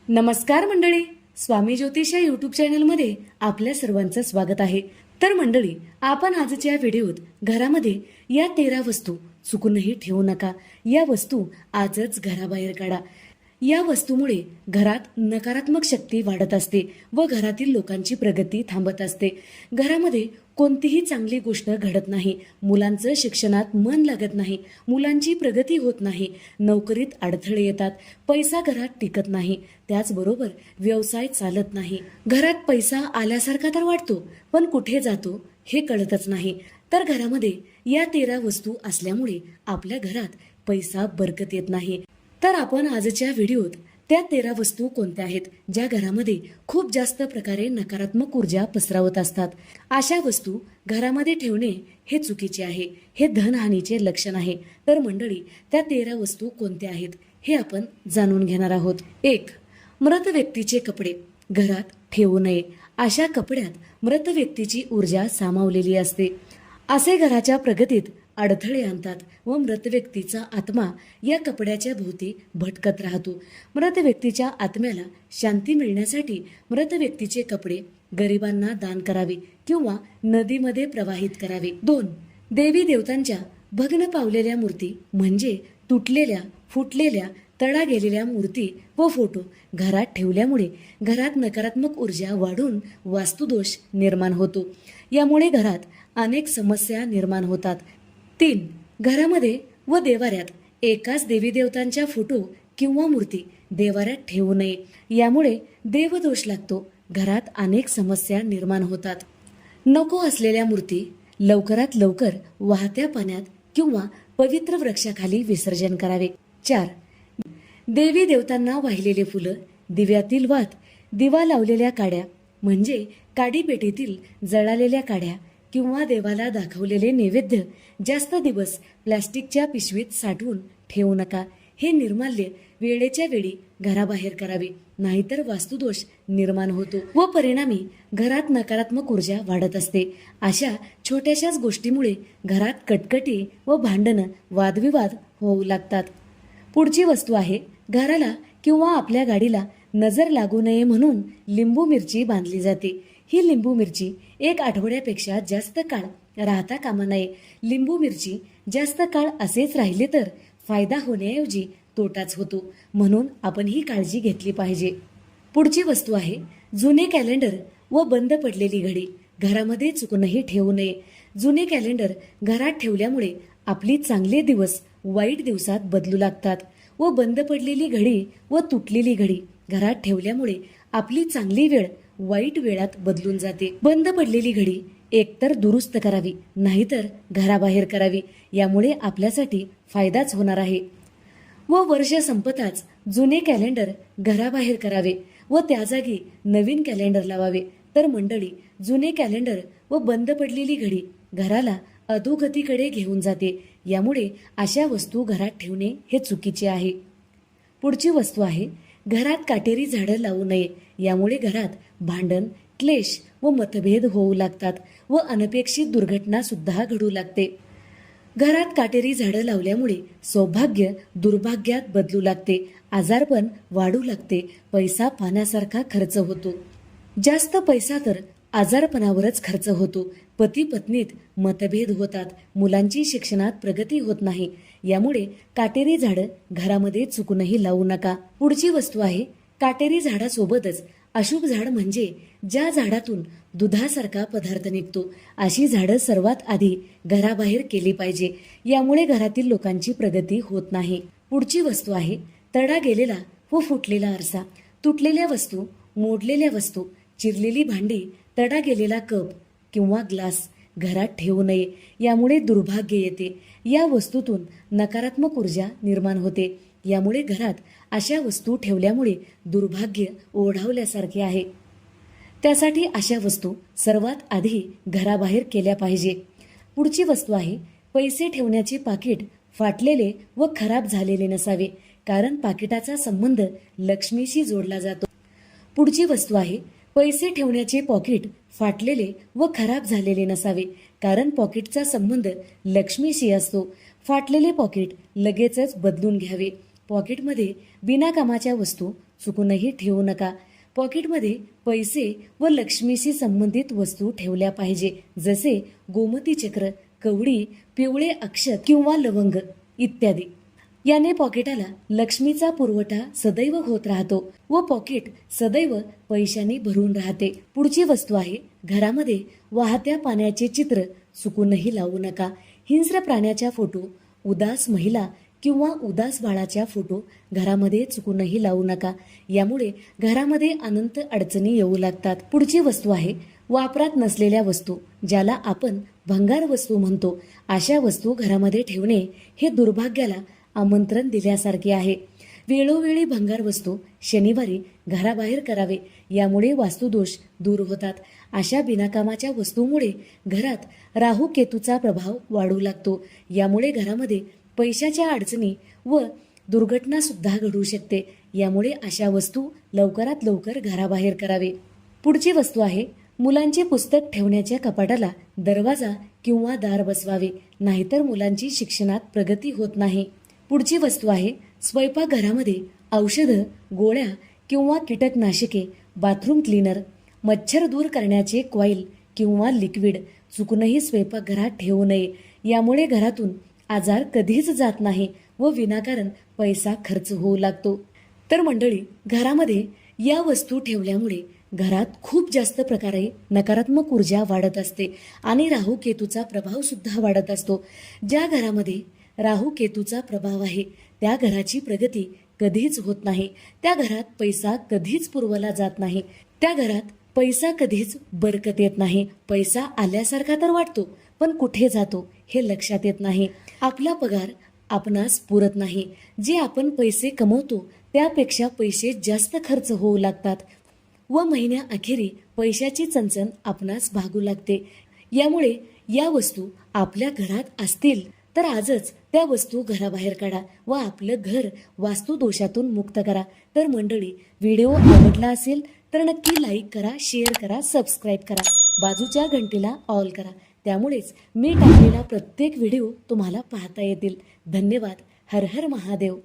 नमस्कार मंडळी, स्वामी ज्योतिष या यूट्यूब चॅनलमध्ये आपल्या सर्वांचं स्वागत आहे. तर मंडळी, आपण आजच्या व्हिडिओत घरामध्ये या 13 वस्तू चुकूनही ठेवू नका. या वस्तू आजच घराबाहेर काढा. या वस्तूमुळे घरात नकारात्मक शक्ती वाढत असते व घरातील लोकांची प्रगती थांबत असते. घरामध्ये कोणतीही चांगली गोष्ट घडत नाही. मुलांचं शिक्षणात मन लागत नाही, मुलांची प्रगती होत नाही, नोकरीत अडथळे येतात, पैसा घरात टिकत नाही, त्याचबरोबर व्यवसाय चालत नाही. घरात पैसा आल्यासारखा तर वाटतो, पण कुठे जातो हे कळतच नाही. तर घरामध्ये या 13 वस्तू असल्यामुळे आपल्या घरात पैसा बरकत येत नाही. तर आपण आजच्या व्हिडिओत त्या 13 वस्तू कोणत्या आहेत ज्या घरामध्ये खूप जास्त प्रकारे नकारात्मक ऊर्जा पसरवत असतात. अशा वस्तू घरामध्ये ठेवणे हे चुकीचे आहे, हे धनहानीचे लक्षण आहे. तर मंडळी, त्या 13 वस्तू कोणत्या आहेत हे आपण जाणून घेणार आहोत. 1. मृत व्यक्तीचे कपडे घरात ठेवू नये. अशा कपड्यात मृत व्यक्तीची ऊर्जा सामावलेली असते. असे घराच्या प्रगतीत अडथळे आणतात व मृत व्यक्तीचा आत्मा या कपड्याच्या भोवती भटकत राहतो. मृत व्यक्तीच्या आत्म्याला शांती मिळण्यासाठी मृत व्यक्तीचे कपडे गरिबांना दान करावे किंवा नदीमध्ये प्रवाहित करावे. 2. देवी देवतांच्या भग्न पावलेल्या मूर्ती म्हणजे तुटलेल्या, फुटलेल्या, तडा गेलेल्या मूर्ती व फोटो घरात ठेवल्यामुळे घरात नकारात्मक ऊर्जा वाढून वास्तुदोष निर्माण होतो. यामुळे घरात अनेक समस्या निर्माण होतात. 3. घरामध्ये व देवाऱ्यात एकाच देवी देवतांच्या फोटो किंवा मूर्ती देवाऱ्यात ठेवू नये. यामुळे देवदोष लागतो, घरात अनेक समस्या निर्माण होतात. नको असलेल्या मूर्ती लवकरात लवकर वाहत्या पाण्यात किंवा पवित्र वृक्षाखाली विसर्जन करावे. 4. देवी देवतांना वाहिलेले फुलं, दिव्यातील वात, दिवा लावलेल्या काड्या म्हणजे काडीपेटीतील जळालेल्या काड्या किंवा देवाला दाखवलेले नैवेद्य जास्त दिवस प्लास्टिकच्या पिशवीत साठवून ठेवू नका. हे निर्माल्य वेळेच्या वेळी घराबाहेर करावे, नाहीतर वास्तुदोष निर्माण होतो व परिणामी घरात नकारात्मक ऊर्जा वाढत असते. अशा छोट्याशाच गोष्टीमुळे घरात कटकटी व भांडणं, वादविवाद होऊ लागतात. पुढची वस्तू आहे, घराला किंवा आपल्या गाडीला नजर लागू नये म्हणून लिंबू मिरची बांधली जाते. ही लिंबू मिरची 1 आठवड्यापेक्षा जास्त काळ राहता कामा नये. लिंबू मिरची जास्त काळ असेच राहिले तर फायदा होण्याऐवजी तोटाच होतो, म्हणून आपण ही काळजी घेतली पाहिजे. पुढची वस्तू आहे, जुने कॅलेंडर व बंद पडलेली घडी घरामध्ये चुकूनही ठेवू नये. जुने कॅलेंडर घरात ठेवल्यामुळे आपली चांगले दिवस वाईट दिवसात बदलू लागतात व बंद पडलेली घडी व तुटलेली घडी घरात ठेवल्यामुळे आपली चांगली वेळ वाईट वेळात बदलून जाते. बंद पडलेली घडी एकतर दुरुस्त करावी, नाहीतर घराबाहेर करावी. यामुळे आपल्यासाठी फायदाच होणार आहे. व वर्ष संपताच जुने कॅलेंडर घराबाहेर करावे व त्या जागी नवीन कॅलेंडर लावावे. तर मंडळी, जुने कॅलेंडर व बंद पडलेली घडी घराला अधोगतीकडे घेऊन जाते. यामुळे अशा वस्तू घरात ठेवणे हे चुकीचे आहे. पुढची वस्तू आहे, घरात काटेरी झाडं लावू नये. यामुळे घरात भांडण, क्लेश व मतभेद होऊ लागतात व अनपेक्षित दुर्घटना सुद्धा घडू लागते. घरात काटेरी झाडं लावल्यामुळे सौभाग्य दुर्भाग्यात बदलू लागते, आजारपण वाढू लागते, पैसा पाण्यासारखा खर्च होतो. जास्त पैसा तर आजारपणावरच खर्च होतो. पती पत्नीत मतभेद होतात, मुलांची शिक्षणात प्रगती होत नाही. यामुळे काटेरी झाडं घरामध्ये चुकूनही लावू नका. पुढची वस्तू आहे, काटेरी झाडासोबतच अशुभ झाड म्हणजे ज्या झाडातून दुधासारखा पदार्थ निघतो अशी झाडं सर्वात आधी घराबाहेर केली पाहिजे. यामुळे घरातील लोकांची प्रगती होत नाही. पुढची वस्तू आहे, तडा गेलेला व फुटलेला आरसा. तुटलेल्या वस्तू, मोडलेल्या वस्तू, चिरलेली भांडी, तडा गेलेला कप किंवा ग्लास घरात ठेवू नये. यामुळे दुर्भाग्य येते. या वस्तूतून नकारात्मक ऊर्जा निर्माण होते. यामुळे घरात अशा वस्तू ठेवल्यामुळे दुर्भाग्य ओढावल्यासारखे आहे. त्यासाठी अशा वस्तू सर्वात आधी घराबाहेर केल्या पाहिजे. पुढची वस्तू आहे, पैसे ठेवण्याचे पाकिट फाटलेले व खराब झालेले नसावे, कारण पाकिटाचा संबंध लक्ष्मीशी जोडला जातो. पुढची वस्तू आहे, पैसे ठेवण्याचे पॉकेट फाटलेले व खराब झालेले नसावे, कारण पॉकेटचा संबंध लक्ष्मीशी असतो. फाटलेले पॉकेट लगेचच बदलून घ्यावे. पॉकेटमध्ये बिनाकामाच्या वस्तू चुकूनही ठेवू नका. पॉकेटमध्ये पैसे व लक्ष्मीशी संबंधित वस्तू ठेवल्या पाहिजे, जसे गोमती चक्र, कवडी, पिवळे अक्षत किंवा लवंग इत्यादी. याने पॉकेटाला लक्ष्मीचा पुरवठा सदैव होत राहतो व पॉकेट सदैव पैशाने भरून राहते. पुढची वस्तू आहे, घरामध्ये वाहत्या पाण्याचे चित्र चुकूनही लावू नका. हिंस्र प्राण्याच्या फोटो, उदास महिला किंवा उदास बाळाच्या फोटो घरामध्ये चुकूनही लावू नका. यामुळे घरामध्ये अनंत अडचणी येऊ लागतात. पुढची वस्तू आहे, वापरात नसलेल्या वस्तू, ज्याला आपण भंगार वस्तू म्हणतो. अशा वस्तू घरामध्ये ठेवणे हे दुर्भाग्याला आमंत्रण दिल्यासारखे आहे. वेळोवेळी भंगार वस्तू शनिवारी घराबाहेर करावे, यामुळे वास्तुदोष दूर होतात. अशा बिनाकामाच्या वस्तूमुळे घरात राहू केतूचा प्रभाव वाढू लागतो. यामुळे घरामध्ये पैशाच्या अडचणी व दुर्घटना सुद्धा घडू शकते. यामुळे अशा वस्तू लवकरात लवकर घराबाहेर करावे. पुढची वस्तू आहे, मुलांचे पुस्तक ठेवण्याच्या कपाटाला दरवाजा किंवा दार बसवावे, नाहीतर मुलांची शिक्षणात प्रगती होत नाही. पुढची वस्तू आहे, स्वयंपाकघरामध्ये औषधं, गोळ्या किंवा कीटकनाशके, बाथरूम क्लीनर, मच्छर दूर करण्याचे कॉईल किंवा लिक्विड चुकूनही स्वयंपाकघरात ठेवू नये. यामुळे घरातून आजार कधीच जात नाही व विनाकारण पैसा खर्च होऊ लागतो. तर मंडळी, घरामध्ये या वस्तू ठेवल्यामुळे घरात खूप जास्त प्रकारे नकारात्मक ऊर्जा वाढत असते आणि राहू केतूचा प्रभाव सुद्धा वाढत असतो. ज्या घरामध्ये राहू केतूचा प्रभाव आहे त्या घराची प्रगती कधीच होत नाही. त्या घरात पैसा कधीच पुरवला जात नाही. त्या घरात पैसा कधीच बरकत येत नाही. पैसा आल्यासारखा तर वाटतो, पण कुठे जातो हे लक्षात येत नाही. आपला पगार आपणास पुरत नाही. जे आपण पैसे कमवतो त्यापेक्षा पैसे जास्त खर्च होऊ लागतात व महिन्याअखेरी पैशाची चणचण आपणास भागू लागते. यामुळे या वस्तू आपल्या घरात असतील तर आजच त्या वस्तू घराबाहेर काढा व आपलं घर वास्तुदोषातून मुक्त करा. तर मंडळी, व्हिडिओ आवडला असेल तर नक्की लाईक करा, शेअर करा, सबस्क्राईब करा, बाजूच्या घंटीला ऑल करा. त्यामुळेच मी टाकलेला प्रत्येक व्हिडिओ तुम्हाला पाहता येतील. धन्यवाद. हर हर महादेव.